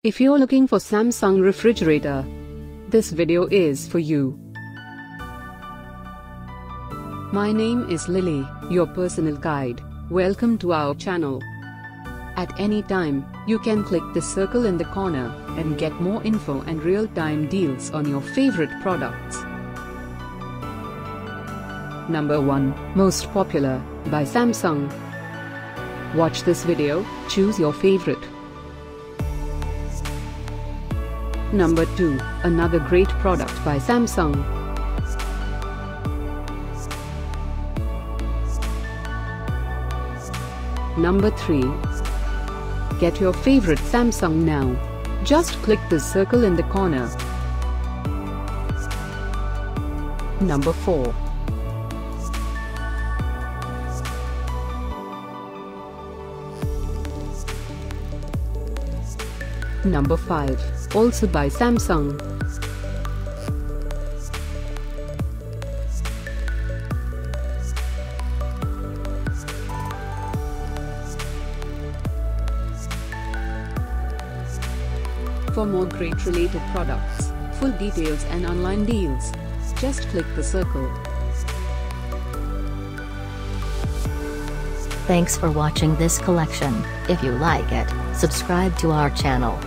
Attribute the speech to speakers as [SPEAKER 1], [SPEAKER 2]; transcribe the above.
[SPEAKER 1] If you're looking for Samsung refrigerator, this video is for you. My name is Lily, your personal guide. Welcome to our channel. At any time, you can click the circle in the corner and get more info and real-time deals on your favorite products. Number 1, Most Popular, by Samsung. Watch this video, choose your favorite. Number 2, another great product by Samsung. Number 3. Get your favorite Samsung now. Just click the circle in the corner. Number 4. Number 5, also by Samsung. For more great related products, full details and online deals, just click the circle.
[SPEAKER 2] Thanks for watching this collection. If you like it, subscribe to our channel.